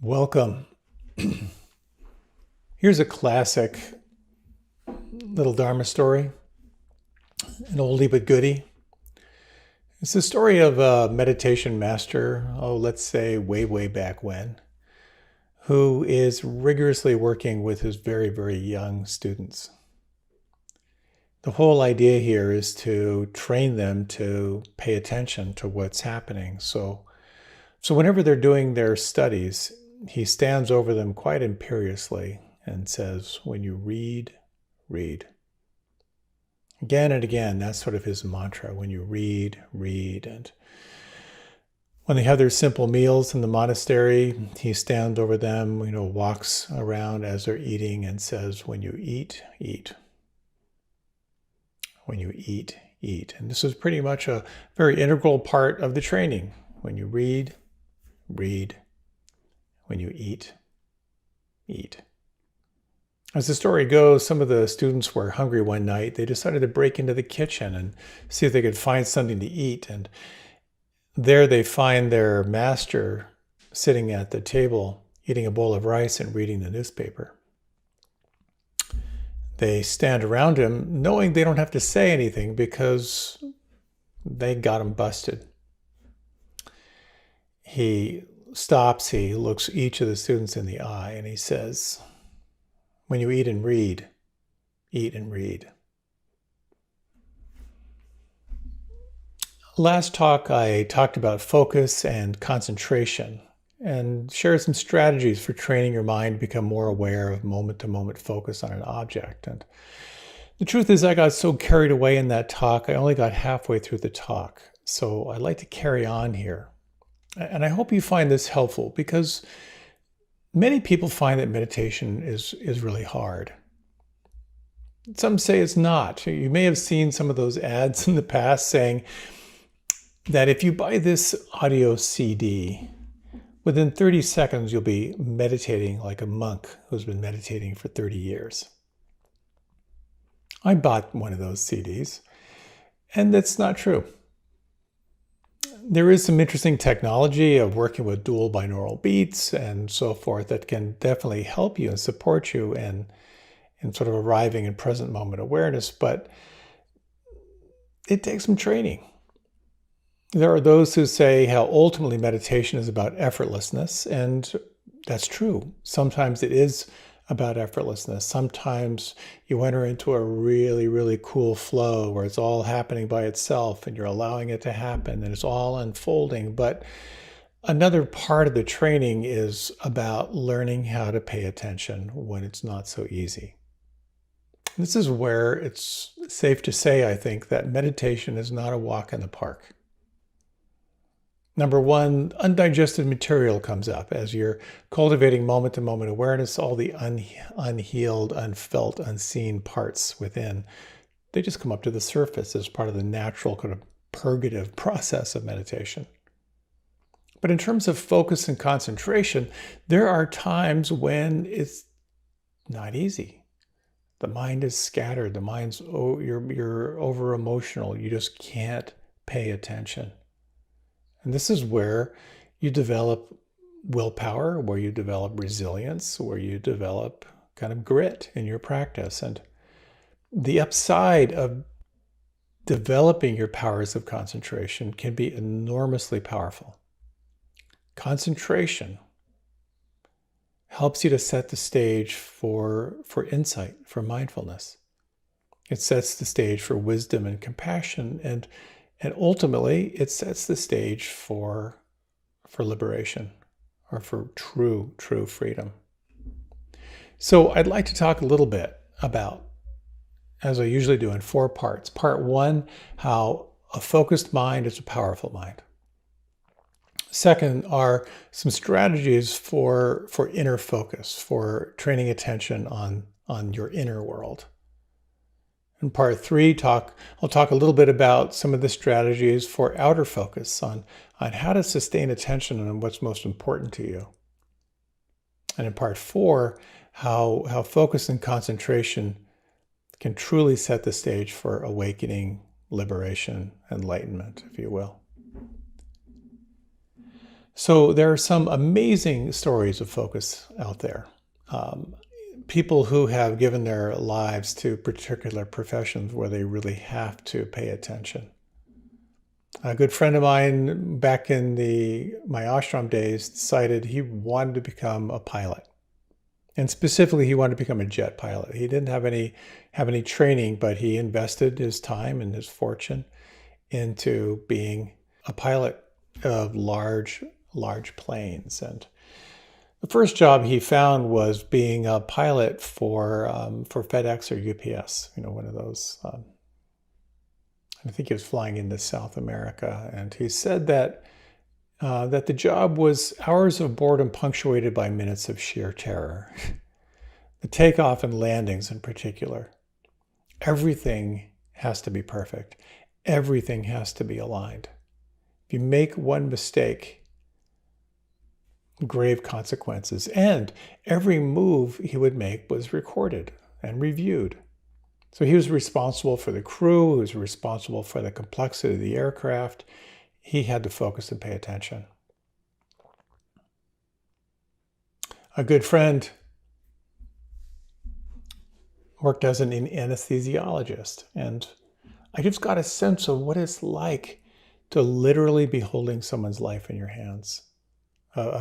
Welcome. Here's a classic little Dharma story, an oldie but goodie. It's the story of a meditation master, let's say way back when, who is rigorously working with his very young students. The whole idea here is to train them to pay attention to what's happening. So whenever they're doing their studies, he stands over them quite imperiously and says, when you read, read. Again and again, that's sort of his mantra. When you read, read. And when they have their simple meals in the monastery, he stands over them, walks around as they're eating and says, when you eat, eat. When you eat, eat. And this is pretty much a very integral part of the training. When you read, read. When you eat, eat. As the story goes, some of the students were hungry one night. They decided to break into the kitchen and see if they could find something to eat. And there they find their master sitting at the table, eating a bowl of rice and reading the newspaper. They stand around him, knowing they don't have to say anything because they got him busted. He stops, he looks each of the students in the eye, and he says, when you eat and read, eat and read. Last talk, I talked about focus and concentration and shared some strategies for training your mind to become more aware of moment-to-moment focus on an object. And the truth is, I got so carried away in that talk, I only got halfway through the talk. So I'd like to carry on here. And I hope you find this helpful because many people find that meditation is really hard. Some say it's not. You may have seen some of those ads in the past saying that if you buy this audio CD, within 30 seconds you'll be meditating like a monk who's been meditating for 30 years. I bought one of those CDs, and that's not true. There is some interesting technology of working with dual binaural beats and so forth that can definitely help you and support you in sort of arriving in present moment awareness, but it takes some training. There are those who say how ultimately meditation is about effortlessness, and that's true. Sometimes it is about effortlessness. Sometimes you enter into a really cool flow where it's all happening by itself and you're allowing it to happen and it's all unfolding. But another part of the training is about learning how to pay attention when it's not so easy. This is where it's safe to say, I think, that meditation is not a walk in the park. Number one, undigested material comes up. As you're cultivating moment-to-moment awareness, all the unhealed, unfelt, unseen parts within, they just come up to the surface as part of the natural kind of purgative process of meditation. But in terms of focus and concentration, there are times when it's not easy. The mind is scattered. The mind's, you're over-emotional. You just can't pay attention. And this is where you develop willpower, where you develop resilience, where you develop kind of grit in your practice. And the upside of developing your powers of concentration can be enormously powerful. Concentration helps you to set the stage for insight, for mindfulness. It sets the stage for wisdom and compassion, and ultimately, it sets the stage for liberation or for true freedom. So I'd like to talk a little bit about, as I usually do, in 4 parts. Part 1, how a focused mind is a powerful mind. Second are some strategies for inner focus, for training attention on your inner world. In part 3, I'll talk a little bit about some of the strategies for outer focus on how to sustain attention on what's most important to you. And in part 4, how focus and concentration can truly set the stage for awakening, liberation, enlightenment, if you will. So there are some amazing stories of focus out there. Um, People who have given their lives to particular professions where they really have to pay attention. A good friend of mine back in my ashram days decided he wanted to become a pilot. And specifically, he wanted to become a jet pilot. He didn't have any training, but he invested his time and his fortune into being a pilot of large planes. And the first job he found was being a pilot for FedEx or UPS. One of those. I think he was flying into South America, and he said that the job was hours of boredom punctuated by minutes of sheer terror. The takeoff and landings in particular. Everything has to be perfect. Everything has to be aligned. If you make one mistake, grave consequences. And every move he would make was recorded and reviewed. So he was responsible for the crew, he was responsible for the complexity of the aircraft. He had to focus and pay attention. A good friend worked as an anesthesiologist, and I just got a sense of what it's like to literally be holding someone's life in your hands,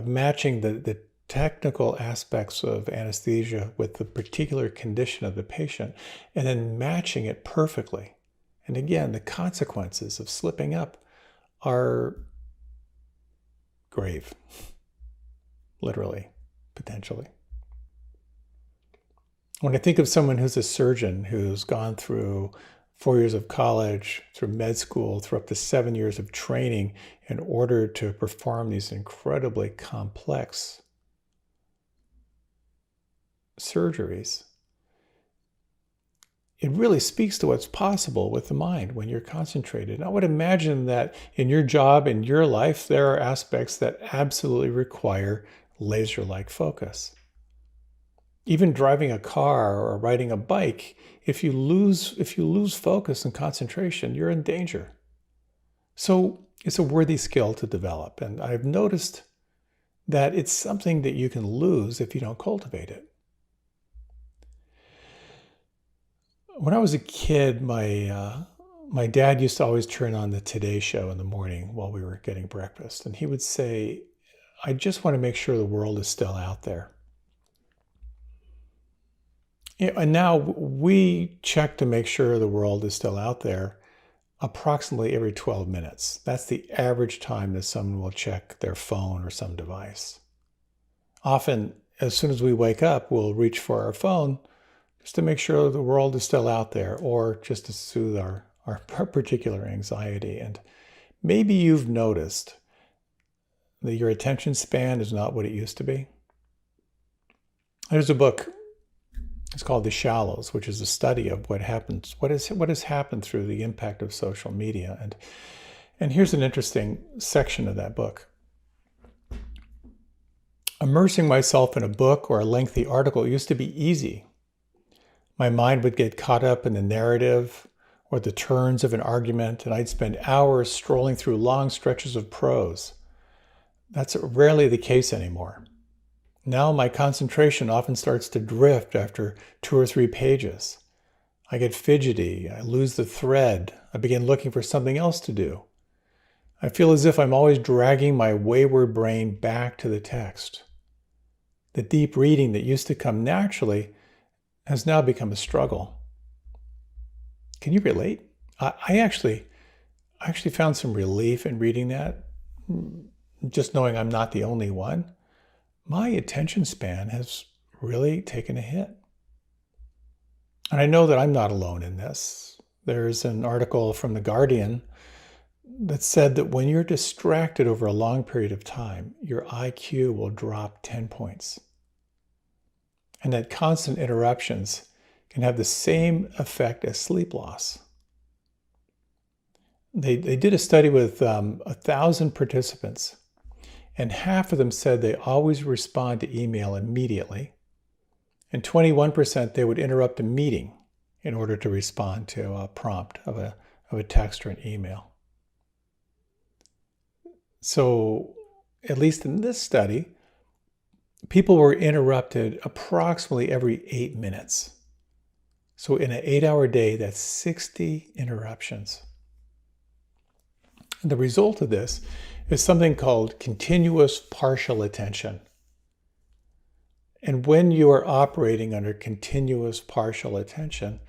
matching the technical aspects of anesthesia with the particular condition of the patient, and then matching it perfectly. And again, the consequences of slipping up are grave, literally, potentially. When I think of someone who's a surgeon who's gone through 4 years of college, through med school, through up to 7 years of training in order to perform these incredibly complex surgeries, it really speaks to what's possible with the mind when you're concentrated. And I would imagine that in your job, in your life, there are aspects that absolutely require laser-like focus. Even driving a car or riding a bike, if you lose focus and concentration, you're in danger. So it's a worthy skill to develop. And I've noticed that it's something that you can lose if you don't cultivate it. When I was a kid, my dad used to always turn on the Today Show in the morning while we were getting breakfast. And he would say, I just want to make sure the world is still out there. And now we check to make sure the world is still out there approximately every 12 minutes. That's the average time that someone will check their phone or some device. Often, as soon as we wake up, we'll reach for our phone just to make sure the world is still out there, or just to soothe our particular anxiety. And maybe you've noticed that your attention span is not what it used to be. There's a book, it's called The Shallows, which is a study of what has happened through the impact of social media. And here's an interesting section of that book. Immersing myself in a book or a lengthy article used to be easy. My mind would get caught up in the narrative or the turns of an argument, and I'd spend hours strolling through long stretches of prose. That's rarely the case anymore. Now my concentration often starts to drift after 2 or 3 pages. I get fidgety, I lose the thread, I begin looking for something else to do. I feel as if I'm always dragging my wayward brain back to the text. The deep reading that used to come naturally has now become a struggle. Can you relate? I actually found some relief in reading that, just knowing I'm not the only one. My attention span has really taken a hit. And I know that I'm not alone in this. There's an article from The Guardian that said that when you're distracted over a long period of time, your IQ will drop 10 points. And that constant interruptions can have the same effect as sleep loss. They did a study with 1,000 participants, and half of them said they always respond to email immediately, and 21% they would interrupt a meeting in order to respond to a prompt of a text or an email. So at least in this study, people were interrupted approximately every 8 minutes. So in an 8-hour day, that's 60 interruptions. And the result of this is something called continuous partial attention. And when you are operating under continuous partial attention,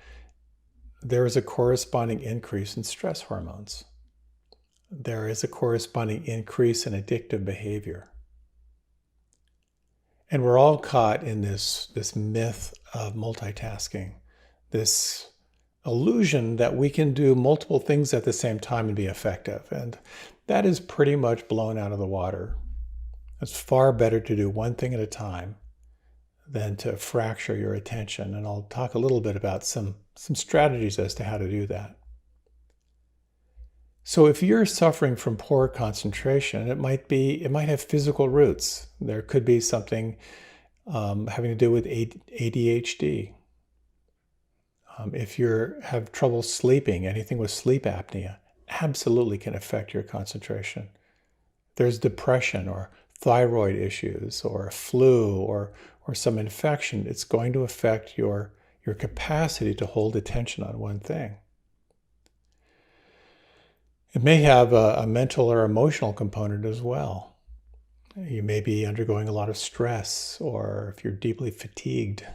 there is a corresponding increase in stress hormones. There is a corresponding increase in addictive behavior. And we're all caught in this myth of multitasking, this illusion that we can do multiple things at the same time and be effective. And that is pretty much blown out of the water. It's far better to do one thing at a time than to fracture your attention. And I'll talk a little bit about some strategies as to how to do that. So if you're suffering from poor concentration, it might have physical roots. There could be something having to do with ADHD. If you have trouble sleeping, anything with sleep apnea absolutely can affect your concentration. There's depression or thyroid issues or a flu or some infection. It's going to affect your capacity to hold attention on one thing. It may have a mental or emotional component as well. You may be undergoing a lot of stress, or if you're deeply fatigued,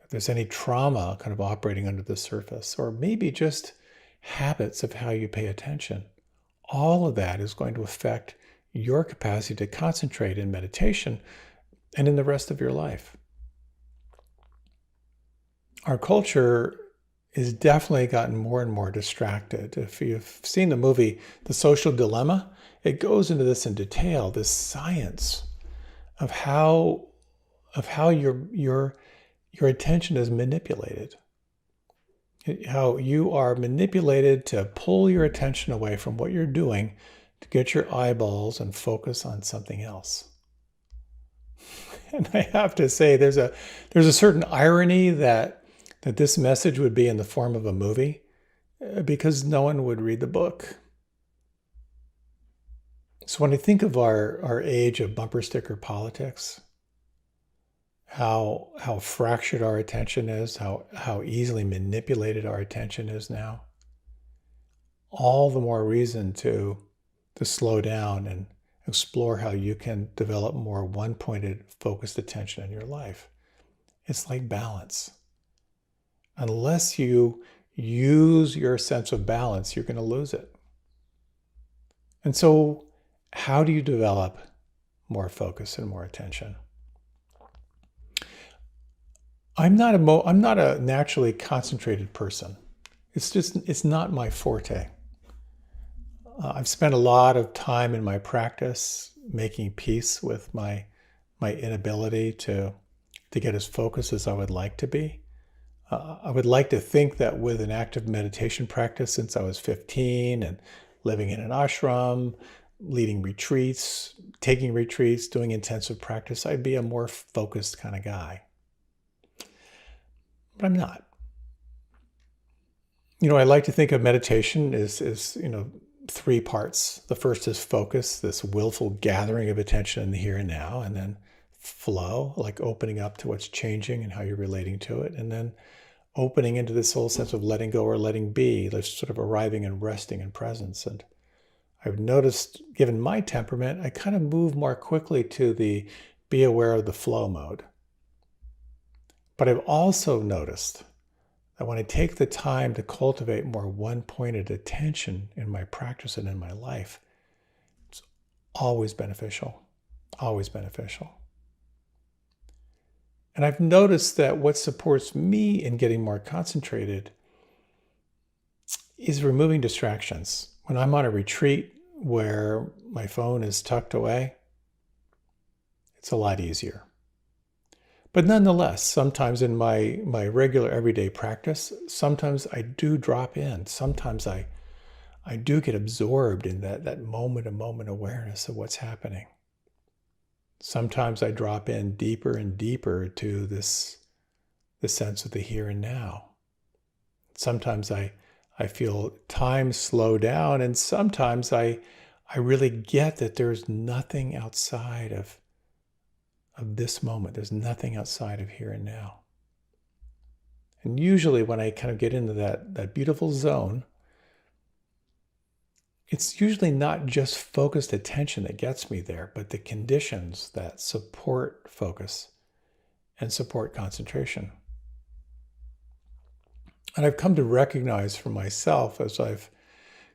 if there's any trauma kind of operating under the surface, or maybe just habits of how you pay attention. All of that is going to affect your capacity to concentrate in meditation and in the rest of your life. Our culture is definitely gotten more and more distracted. If you've seen the movie The Social Dilemma, it goes into this in detail, this science of how your attention is manipulated. How you are manipulated to pull your attention away from what you're doing to get your eyeballs and focus on something else. And I have to say, there's a certain irony that this message would be in the form of a movie, because no one would read the book. So when I think of our age of bumper sticker politics, how fractured our attention is, how easily manipulated our attention is now, all the more reason to slow down and explore how you can develop more one-pointed, focused attention in your life. It's like balance. Unless you use your sense of balance, you're going to lose it. And so, how do you develop more focus and more attention? I'm not a naturally concentrated person. It's not my forte. I've spent a lot of time in my practice making peace with my inability to get as focused as I would like to be. I would like to think that with an active meditation practice since I was 15 and living in an ashram, leading retreats, taking retreats, doing intensive practice, I'd be a more focused kind of guy. But I'm not. I like to think of meditation as three parts. The first is focus, this willful gathering of attention in the here and now, and then flow, like opening up to what's changing and how you're relating to it, and then opening into this whole sense of letting go or letting be, like sort of arriving and resting in presence. And I've noticed, given my temperament, I kind of move more quickly to the be aware of the flow mode. But I've also noticed that when I take the time to cultivate more one-pointed attention in my practice and in my life, it's always beneficial, always beneficial. And I've noticed that what supports me in getting more concentrated is removing distractions. When I'm on a retreat where my phone is tucked away, it's a lot easier. But nonetheless, sometimes in my regular everyday practice, sometimes I do drop in. Sometimes I do get absorbed in that moment-to-moment awareness of what's happening. Sometimes I drop in deeper and deeper to the sense of the here and now. Sometimes I feel time slow down, and sometimes I I really get that there's nothing outside of this moment. There's nothing outside of here and now. And usually when I kind of get into that beautiful zone, it's usually not just focused attention that gets me there, but the conditions that support focus and support concentration. And I've come to recognize for myself, as I've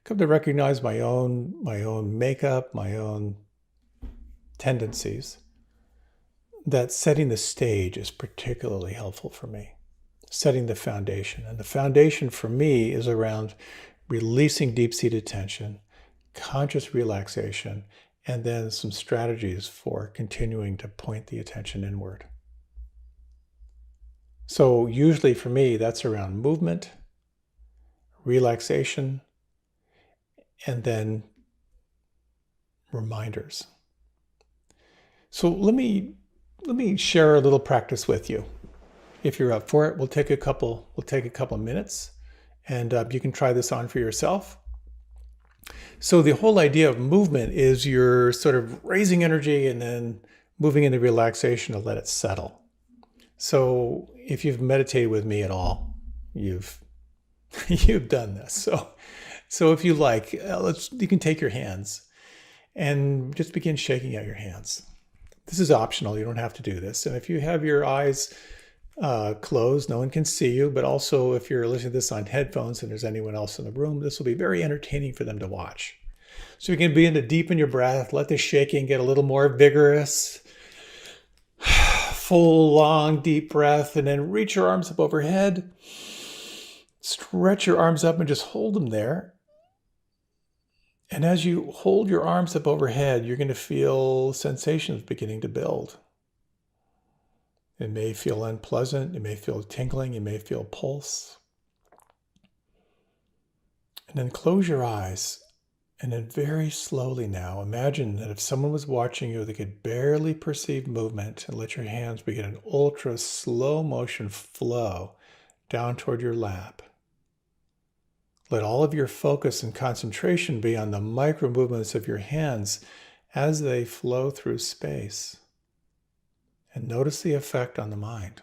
come to recognize my own makeup, my own tendencies, that setting the stage is particularly helpful for me. Setting the foundation. And the foundation for me is around releasing deep-seated tension, conscious relaxation, and then some strategies for continuing to point the attention inward. So usually for me, that's around movement, relaxation, and then reminders. So let me share a little practice with you. If you're up for it, we'll take a couple minutes, and you can try this on for yourself. So the whole idea of movement is you're sort of raising energy and then moving into relaxation to let it settle. So if you've meditated with me at all, you've done this. So if you like, you can take your hands and just begin shaking out your hands. This is optional. You don't have to do this. And if you have your eyes closed, no one can see you. But also, if you're listening to this on headphones and there's anyone else in the room, this will be very entertaining for them to watch. So you can begin to deepen your breath, let the shaking get a little more vigorous. Full, long, deep breath, and then reach your arms up overhead. Stretch your arms up and just hold them there. And as you hold your arms up overhead, you're going to feel sensations beginning to build. It may feel unpleasant. It may feel tingling. You may feel pulse. And then close your eyes. And then very slowly now, imagine that if someone was watching you, they could barely perceive movement, and let your hands begin an ultra slow motion flow down toward your lap. Let all of your focus and concentration be on the micro movements of your hands as they flow through space. And notice the effect on the mind.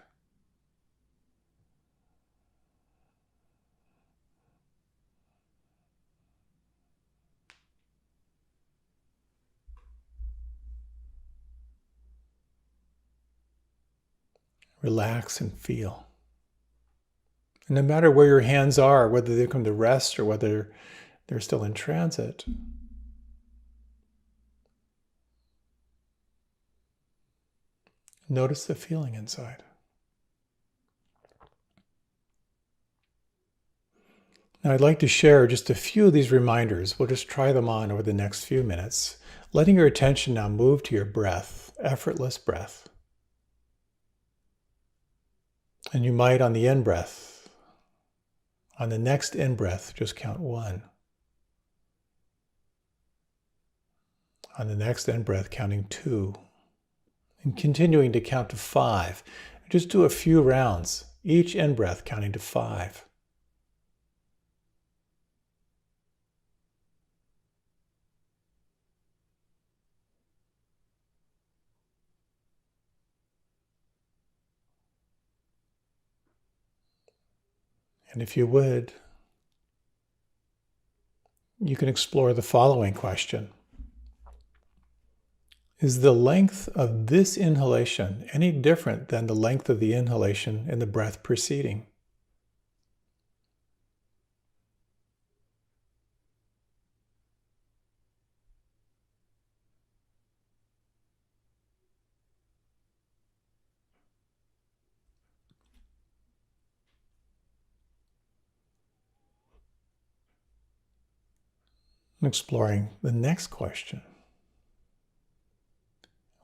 Relax and feel. And no matter where your hands are, whether they come to rest or whether they're still in transit, notice the feeling inside. Now I'd like to share just a few of these reminders. We'll just try them on over the next few minutes, letting your attention now move to your breath, effortless breath. And you might, on the in-breath, on the next in-breath, just count 1. On the next in-breath, counting 2. And continuing to count to 5. Just do a few rounds, each in-breath counting to 5. And if you would, you can explore the following question. Is the length of this inhalation any different than the length of the inhalation in the breath preceding? And exploring the next question.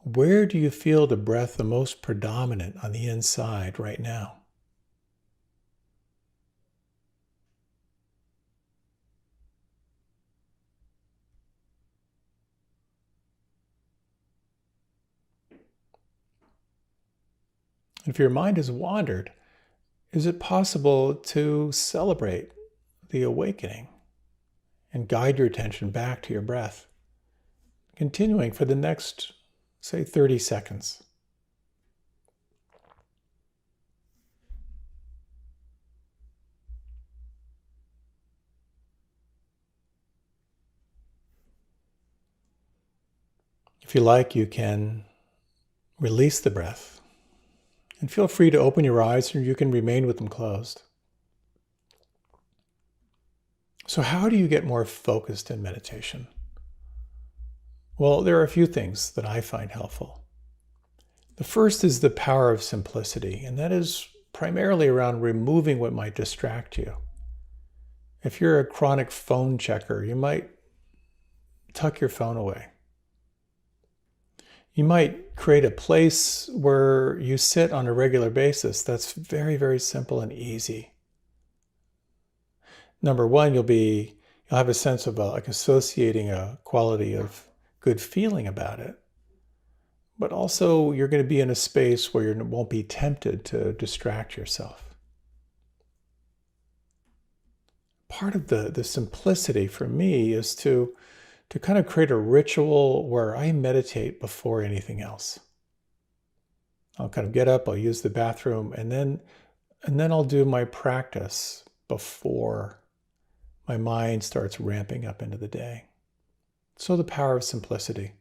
Where do you feel the breath the most predominant on the inside right now? If your mind has wandered, is it possible to celebrate the awakening and guide your attention back to your breath? continuing for the next, say, 30 seconds. If you like, you can release the breath and feel free to open your eyes, or you can remain with them closed. So how do you get more focused in meditation? Well, there are a few things that I find helpful. The first is the power of simplicity, and that is primarily around removing what might distract you. If you're a chronic phone checker, you might tuck your phone away. You might create a place where you sit on a regular basis. That's very, very simple and easy. Number one, you'll have a sense of like associating a quality of good feeling about it. But also you're going to be in a space where you won't be tempted to distract yourself. Part of the simplicity for me is to kind of create a ritual where I meditate before anything else. I'll kind of get up, I'll use the bathroom, and then I'll do my practice before my mind starts ramping up into the day. So the power of simplicity.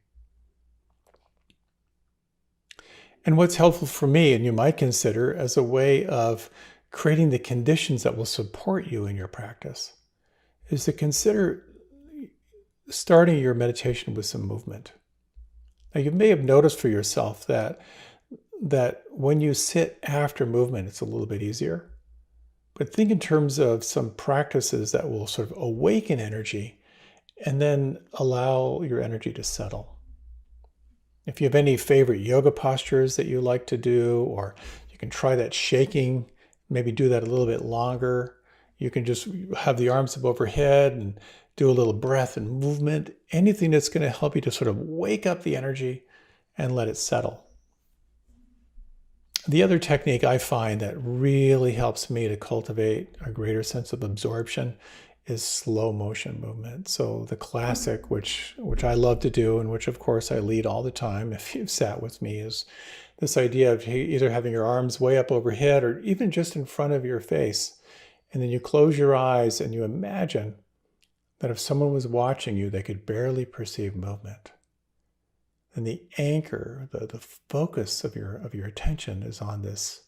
And what's helpful for me, and you might consider as a way of creating the conditions that will support you in your practice, is to consider starting your meditation with some movement. Now, you may have noticed for yourself that when you sit after movement, it's a little bit easier. But think in terms of some practices that will sort of awaken energy and then allow your energy to settle. If you have any favorite yoga postures that you like to do, or you can try that shaking, maybe do that a little bit longer. You can just have the arms up overhead and do a little breath and movement, anything that's going to help you to sort of wake up the energy and let it settle. The other technique I find that really helps me to cultivate a greater sense of absorption is slow motion movement. So the classic, which I love to do, and which of course I lead all the time if you've sat with me, is this idea of either having your arms way up overhead or even just in front of your face. And then you close your eyes and you imagine that if someone was watching you, they could barely perceive movement. And the anchor, the focus of your attention is on this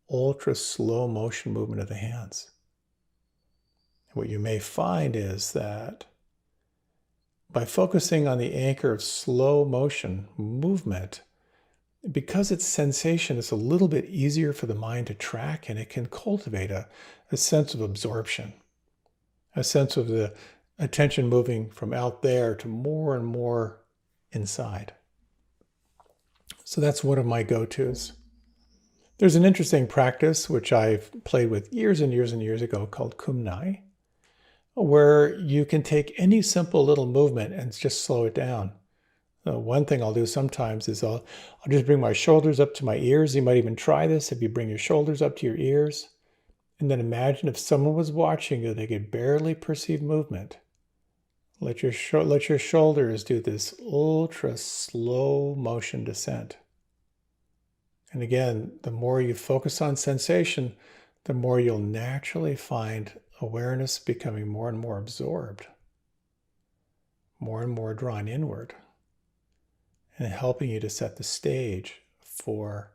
ultra slow motion movement of the hands. And what you may find is that by focusing on the anchor of slow motion movement, because it's sensation, it's a little bit easier for the mind to track, and it can cultivate a sense of absorption, a sense of the attention moving from out there to more and more inside. So that's one of my go-tos. There's an interesting practice which I've played with years and years and years ago called Kumnai, where you can take any simple little movement and just slow it down. One thing I'll do sometimes is I'll just bring my shoulders up to my ears. You might even try this if you bring your shoulders up to your ears. And then imagine if someone was watching you, they could barely perceive movement. Let your shoulders do this ultra slow motion descent. And again, the more you focus on sensation, the more you'll naturally find awareness becoming more and more absorbed, more and more drawn inward, and helping you to set the stage for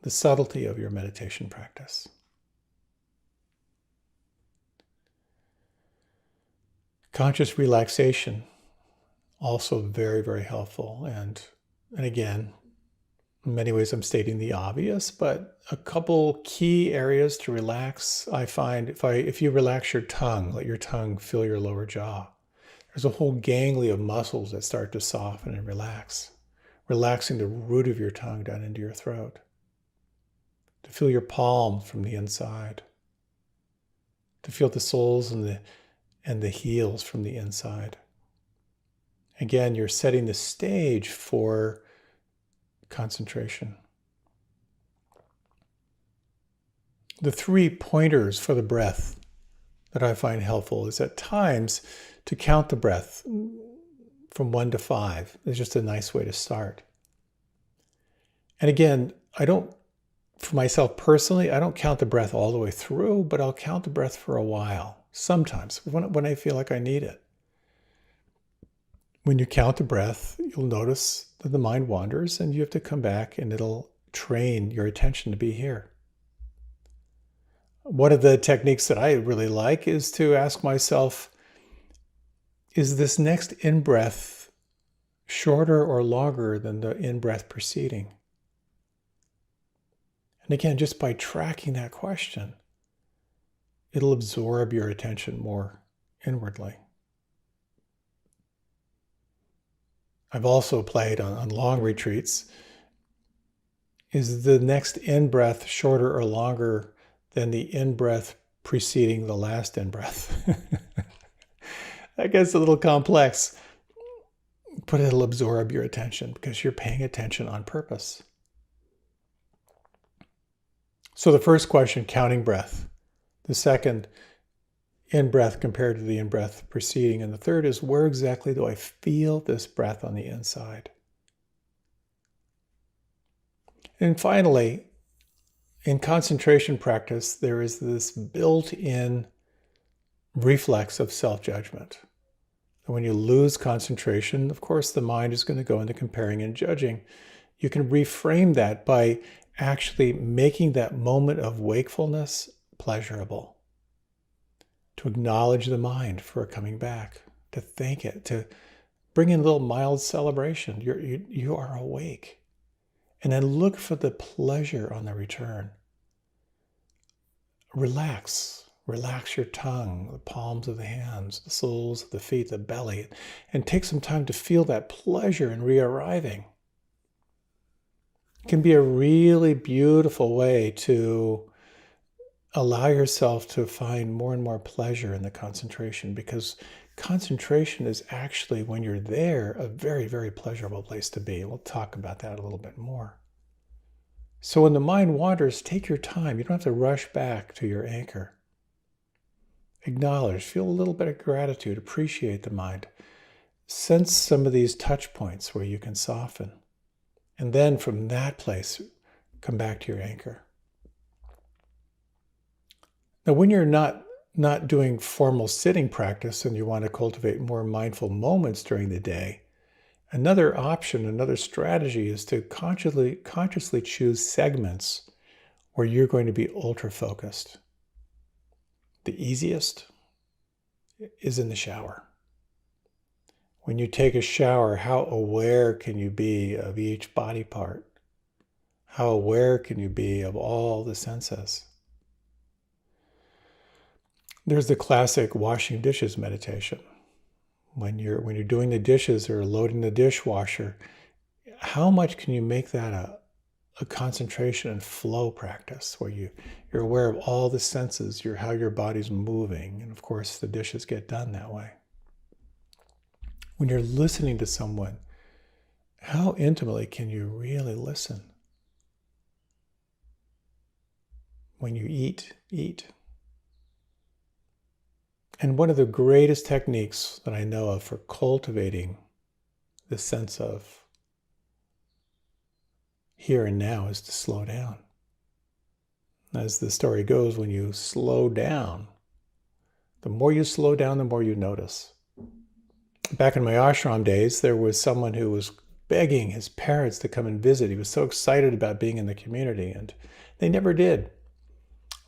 the subtlety of your meditation practice. Conscious relaxation, also very, very helpful. And again, in many ways I'm stating the obvious, but a couple key areas to relax, I find if you relax your tongue, let your tongue fill your lower jaw, there's a whole gangly of muscles that start to soften and relax, relaxing the root of your tongue down into your throat, to feel your palms from the inside, to feel the soles and the heels from the inside. Again, you're setting the stage for concentration. The 3 pointers for the breath that I find helpful is at times to count the breath from 1 to 5. It's just a nice way to start. And again, for myself personally, I don't count the breath all the way through, but I'll count the breath for a while, sometimes when I feel like I need it. When you count the breath, you'll notice that the mind wanders and you have to come back and it'll train your attention to be here. One of the techniques that I really like is to ask myself, is this next in-breath shorter or longer than the in-breath preceding? And again, just by tracking that question, it'll absorb your attention more inwardly. I've also played on long retreats. Is the next in-breath shorter or longer than the in-breath preceding the last in-breath? That gets a little complex, but it'll absorb your attention because you're paying attention on purpose. So the first question, counting breath. The second, in-breath compared to the in-breath preceding. And the third is, where exactly do I feel this breath on the inside? And finally, in concentration practice, there is this built-in reflex of self-judgment. And when you lose concentration, of course, the mind is going to go into comparing and judging. You can reframe that by actually making that moment of wakefulness pleasurable. To acknowledge the mind for coming back, to thank it, to bring in a little mild celebration. You are awake. And then look for the pleasure on the return. Relax your tongue, the palms of the hands, the soles of the feet, the belly, and take some time to feel that pleasure in re-arriving. It can be a really beautiful way to allow yourself to find more and more pleasure in the concentration, because concentration is actually, when you're there, a very, very pleasurable place to be. We'll talk about that a little bit more. So when the mind wanders, take your time. You don't have to rush back to your anchor. Acknowledge, feel a little bit of gratitude, appreciate the mind. Sense some of these touch points where you can soften. And then from that place, come back to your anchor. Now, when you're not doing formal sitting practice and you want to cultivate more mindful moments during the day, another option, another strategy is to consciously choose segments where you're going to be ultra focused. The easiest is in the shower. When you take a shower, how aware can you be of each body part? How aware can you be of all the senses? There's the classic washing dishes meditation. When you're doing the dishes or loading the dishwasher, how much can you make that a concentration and flow practice where you're aware of all the senses, how your body's moving, and of course the dishes get done that way. When you're listening to someone, how intimately can you really listen? When you eat. And one of the greatest techniques that I know of for cultivating the sense of here and now is to slow down. As the story goes, when you slow down, the more you slow down, the more you notice. Back in my ashram days, there was someone who was begging his parents to come and visit. He was so excited about being in the community, and they never did.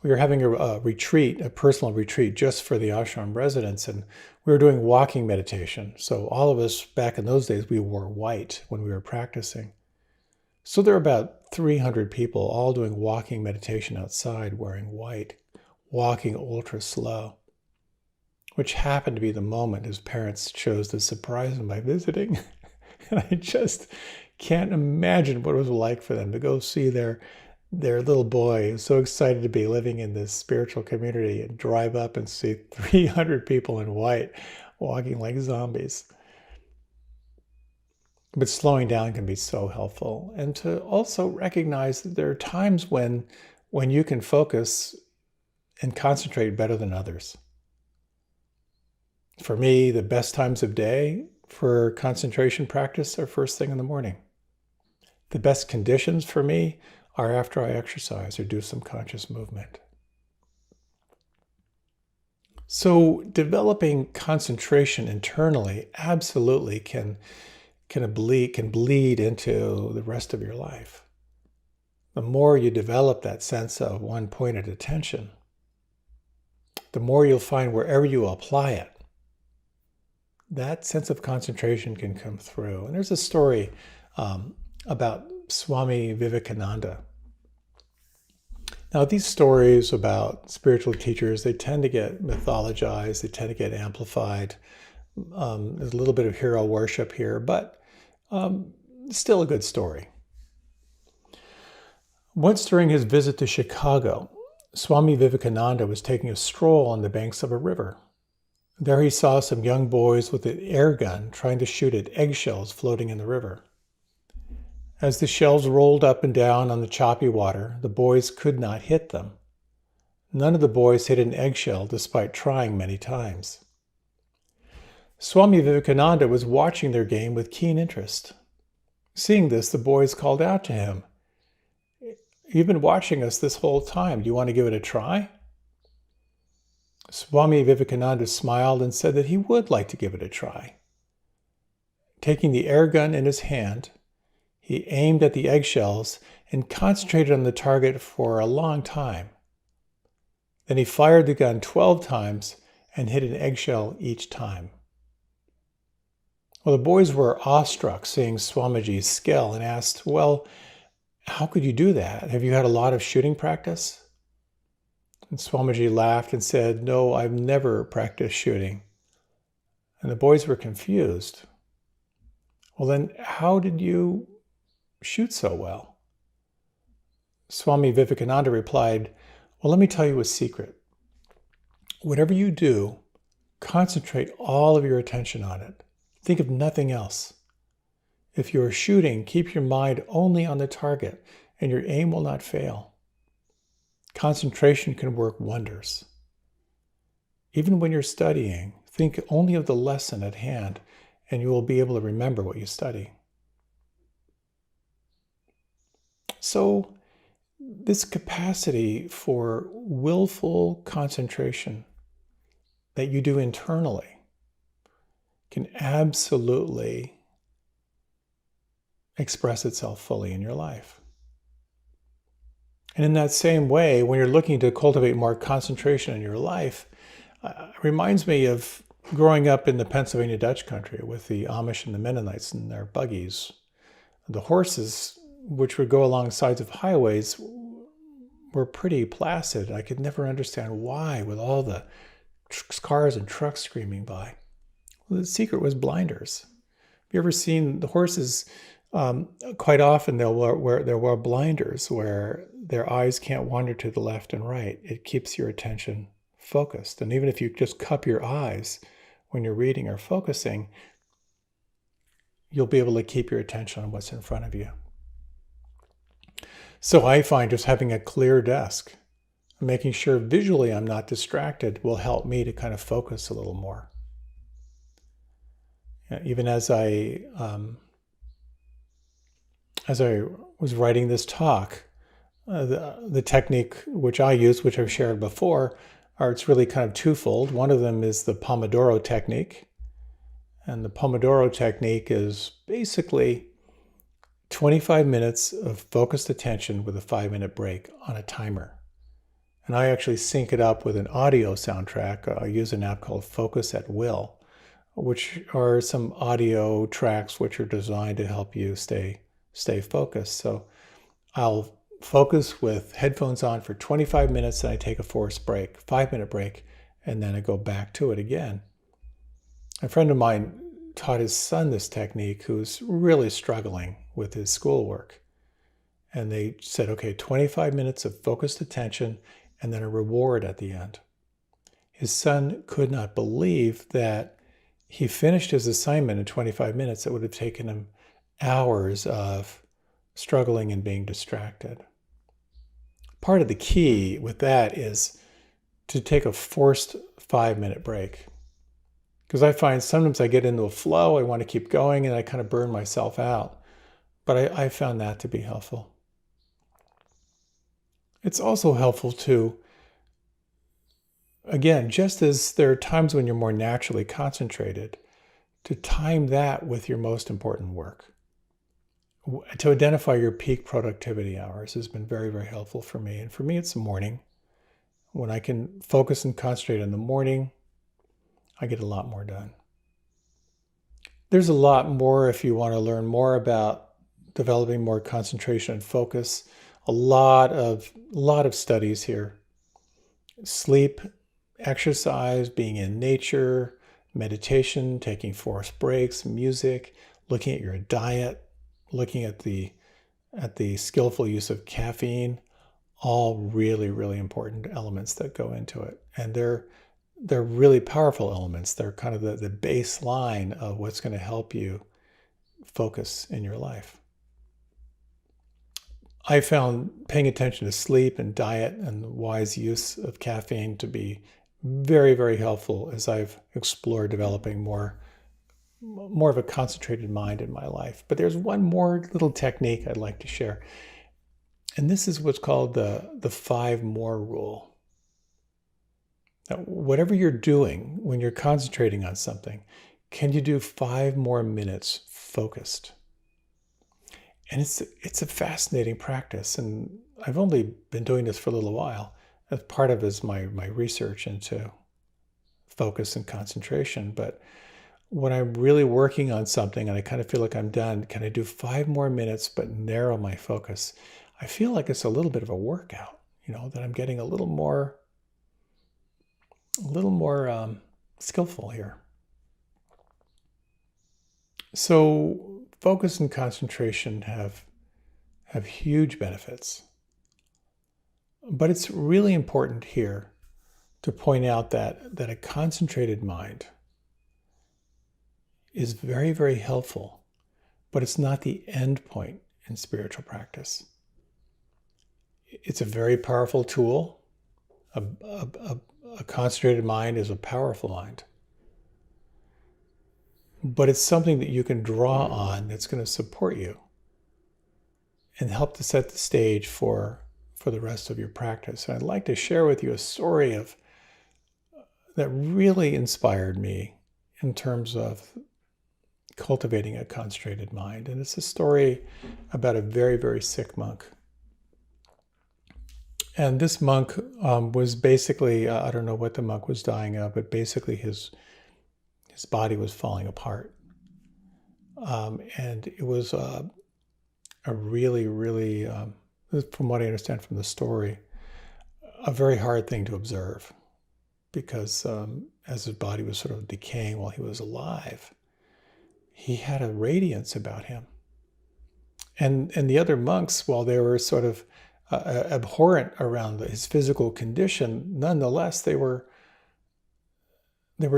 We were having a retreat, a personal retreat just for the ashram residents, and we were doing walking meditation. So all of us back in those days, we wore white when we were practicing. So there were about 300 people all doing walking meditation outside wearing white, walking ultra slow, which happened to be the moment his parents chose to surprise him by visiting. And I just can't imagine what it was like for them to go see their little boy who's so excited to be living in this spiritual community and drive up and see 300 people in white walking like zombies. But slowing down can be so helpful. And to also recognize that there are times when you can focus and concentrate better than others. For me, the best times of day, for concentration practice are first thing in the morning. The best conditions for me are after I exercise or do some conscious movement. So developing concentration internally absolutely can bleed into the rest of your life. The more you develop that sense of one-pointed attention, the more you'll find wherever you apply it, that sense of concentration can come through. And there's a story about Swami Vivekananda. Now, these stories about spiritual teachers, they tend to get mythologized, they tend to get amplified. There's a little bit of hero worship here, but still a good story. Once during his visit to Chicago, Swami Vivekananda was taking a stroll on the banks of a river. There he saw some young boys with an air gun trying to shoot at eggshells floating in the river. As the shells rolled up and down on the choppy water, the boys could not hit them. None of the boys hit an eggshell despite trying many times. Swami Vivekananda was watching their game with keen interest. Seeing this, the boys called out to him, "You've been watching us this whole time. Do you want to give it a try?" Swami Vivekananda smiled and said that he would like to give it a try. Taking the air gun in his hand, he aimed at the eggshells and concentrated on the target for a long time. Then he fired the gun 12 times and hit an eggshell each time. Well, the boys were awestruck seeing Swamiji's skill and asked, "Well, how could you do that? Have you had a lot of shooting practice?" And Swamiji laughed and said, "No, I've never practiced shooting." And the boys were confused. "Well, then how did you shoot so well?" Swami Vivekananda replied, "Well, let me tell you a secret. Whatever you do, concentrate all of your attention on it. Think of nothing else. If you are shooting, keep your mind only on the target, and your aim will not fail. Concentration can work wonders. Even when you're studying, think only of the lesson at hand, and you will be able to remember what you study." So, this capacity for willful concentration that you do internally can absolutely express itself fully in your life. And in that same way, when you're looking to cultivate more concentration in your life, it reminds me of growing up in the Pennsylvania Dutch country with the Amish and the Mennonites and their buggies. The horses, which would go along sides of highways, were pretty placid. I could never understand why, with all the cars and trucks screaming by. Well, the secret was blinders. Have you ever seen the horses? Quite often they'll wear blinders where their eyes can't wander to the left and right. It keeps your attention focused. And even if you just cup your eyes when you're reading or focusing, you'll be able to keep your attention on what's in front of you. So I find just having a clear desk, making sure visually I'm not distracted, will help me to kind of focus a little more. Even as I was writing this talk, the technique which I use, which I've shared before, it's really kind of twofold. One of them is the Pomodoro Technique. And the Pomodoro Technique is basically 25 minutes of focused attention with a 5-minute break on a timer. And I actually sync it up with an audio soundtrack. I use an app called Focus at Will, which are some audio tracks which are designed to help you stay focused. So I'll focus with headphones on for 25 minutes, and I take a forced break, 5-minute break, and then I go back to it again. A friend of mine taught his son this technique who's really struggling with his schoolwork. And they said, okay, 25 minutes of focused attention and then a reward at the end. His son could not believe that he finished his assignment in 25 minutes. It would have taken him hours of struggling and being distracted. Part of the key with that is to take a forced 5-minute break. Because I find sometimes I get into a flow, I want to keep going, and I kind of burn myself out. But I found that to be helpful. It's also helpful to, again, just as there are times when you're more naturally concentrated, to time that with your most important work. To identify your peak productivity hours has been very, very helpful for me. And for me, it's the morning. When I can focus and concentrate in the morning, I get a lot more done. There's a lot more if you want to learn more about developing more concentration and focus. A lot of studies here. Sleep, exercise, being in nature, meditation, taking forced breaks, music, looking at your diet, looking at the skillful use of caffeine, all really, really important elements that go into it. And they're really powerful elements. They're kind of the baseline of what's going to help you focus in your life. I found paying attention to sleep and diet and the wise use of caffeine to be very, very helpful as I've explored developing more of a concentrated mind in my life. But there's one more little technique I'd like to share. And this is what's called the 5 more rule. Now, whatever you're doing when you're concentrating on something, can you do 5 more minutes focused? And it's a fascinating practice. And I've only been doing this for a little while. As part of it is my research into focus and concentration. But when I'm really working on something and I kind of feel like I'm done, can I do 5 more minutes but narrow my focus? I feel like it's a little bit of a workout, that I'm getting a little more skillful here. So focus and concentration have huge benefits. But it's really important here to point out that a concentrated mind is very, very helpful, but it's not the end point in spiritual practice. It's a very powerful tool. A concentrated mind is a powerful mind. But it's something that you can draw on that's going to support you and help to set the stage for the rest of your practice. And I'd like to share with you a story that really inspired me in terms of cultivating a concentrated mind. And it's a story about a very, very sick monk. And this monk was basically, I don't know what the monk was dying of, but basically his body was falling apart. And it was a really, really, from what I understand from the story, a very hard thing to observe, because as his body was sort of decaying while he was alive, he had a radiance about him. And the other monks, while they were sort of abhorrent around his physical condition, nonetheless, they were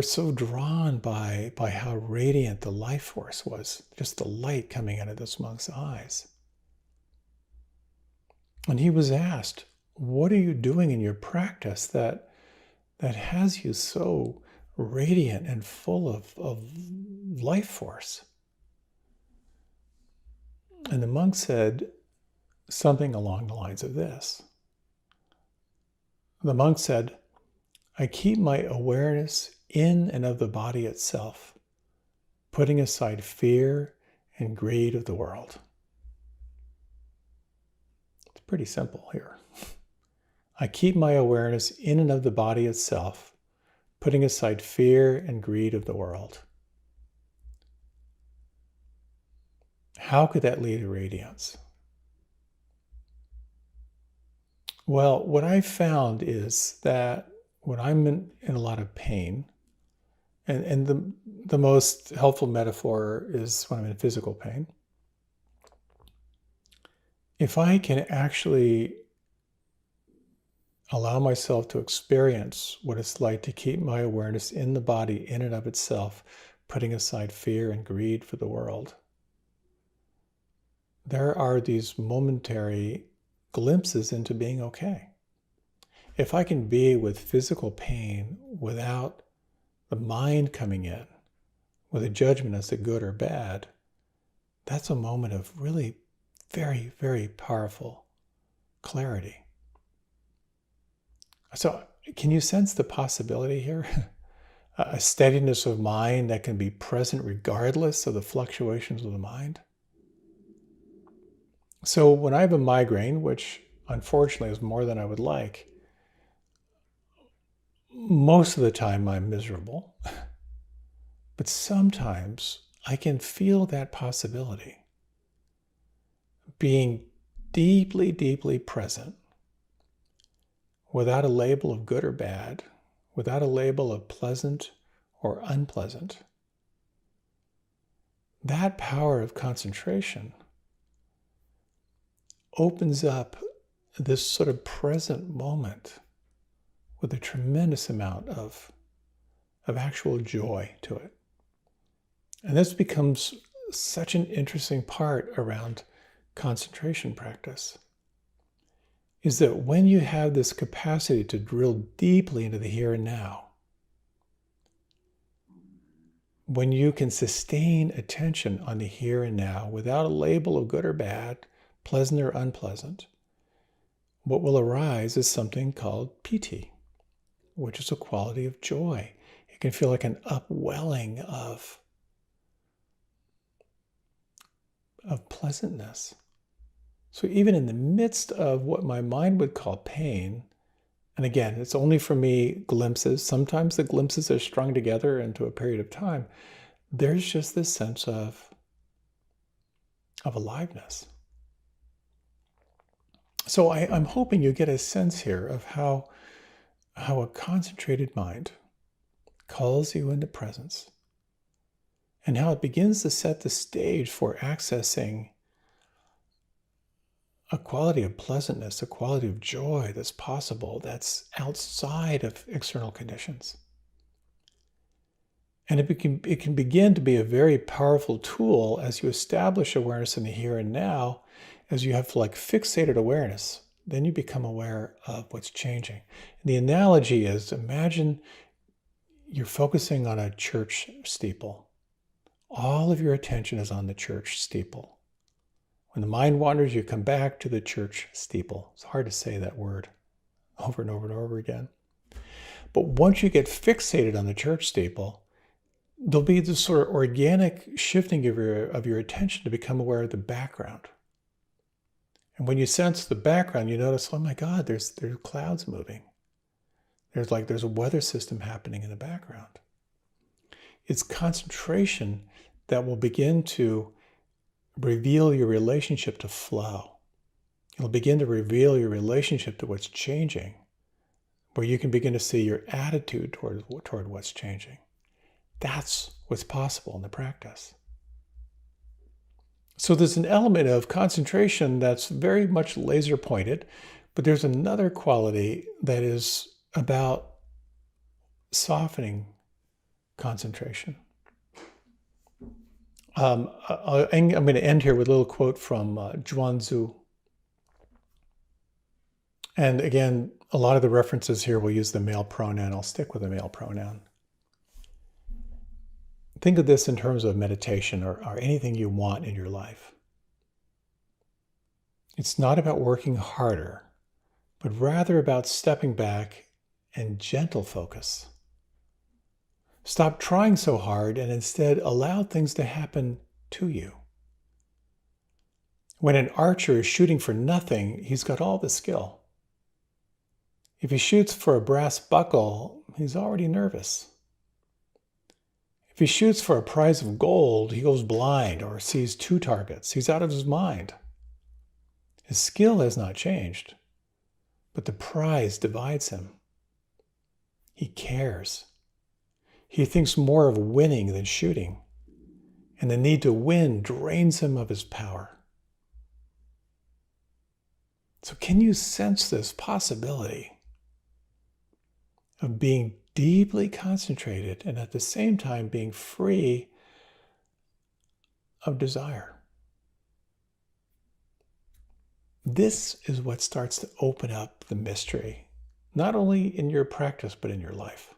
so drawn by how radiant the life force was, just the light coming out of this monk's eyes. And he was asked, what are you doing in your practice that has you so radiant and full of life force? And the monk said something along the lines of this. The monk said, I keep my awareness in and of the body itself, putting aside fear and greed of the world. It's pretty simple here. I keep my awareness in and of the body itself, putting aside fear and greed of the world. How could that lead to radiance? Well, what I've found is that when I'm in a lot of pain, and the most helpful metaphor is when I'm in physical pain, if I can actually allow myself to experience what it's like to keep my awareness in the body in and of itself, putting aside fear and greed for the world, there are these momentary glimpses into being okay. If I can be with physical pain without the mind coming in with a judgment as to good or bad, that's a moment of really very, very powerful clarity. So can you sense the possibility here? A steadiness of mind that can be present regardless of the fluctuations of the mind. So when I have a migraine, which unfortunately is more than I would like, most of the time I'm miserable, but sometimes I can feel that possibility. Being deeply, deeply present, without a label of good or bad, without a label of pleasant or unpleasant. That power of concentration opens up this sort of present moment with a tremendous amount of actual joy to it. And this becomes such an interesting part around concentration practice, is that when you have this capacity to drill deeply into the here and now, when you can sustain attention on the here and now without a label of good or bad, pleasant or unpleasant, what will arise is something called piti, which is a quality of joy. It can feel like an upwelling of pleasantness. So even in the midst of what my mind would call pain, and again, it's only for me glimpses. Sometimes the glimpses are strung together into a period of time. There's just this sense of aliveness. So I'm hoping you get a sense here of how a concentrated mind calls you into presence and how it begins to set the stage for accessing a quality of pleasantness, a quality of joy that's possible, that's outside of external conditions. And it can begin to be a very powerful tool as you establish awareness in the here and now, as you have like fixated awareness. Then you become aware of what's changing. And the analogy is, imagine you're focusing on a church steeple. All of your attention is on the church steeple. When the mind wanders, you come back to the church steeple. It's hard to say that word over and over and over again. But once you get fixated on the church steeple, there'll be this sort of organic shifting of your attention to become aware of the background. And when you sense the background, you notice, oh my God, there's clouds moving. There's a weather system happening in the background. It's concentration that will begin to reveal your relationship to flow. It'll begin to reveal your relationship to what's changing, where you can begin to see your attitude toward what's changing. That's what's possible in the practice. So there's an element of concentration that's very much laser pointed, but there's another quality that is about softening concentration. I'm going to end here with a little quote from Zhuangzi. And again, a lot of the references here will use the male pronoun. I'll stick with the male pronoun. Think of this in terms of meditation or anything you want in your life. It's not about working harder, but rather about stepping back and gentle focus. Stop trying so hard and instead allow things to happen to you. When an archer is shooting for nothing, he's got all the skill. If he shoots for a brass buckle, he's already nervous. If he shoots for a prize of gold, he goes blind or sees two targets. He's out of his mind. His skill has not changed, but the prize divides him. He cares. He thinks more of winning than shooting, and the need to win drains him of his power. So can you sense this possibility of being deeply concentrated and at the same time being free of desire? This is what starts to open up the mystery, not only in your practice, but in your life.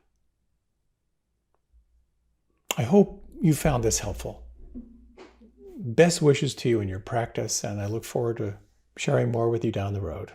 I hope you found this helpful. Best wishes to you in your practice, and I look forward to sharing more with you down the road.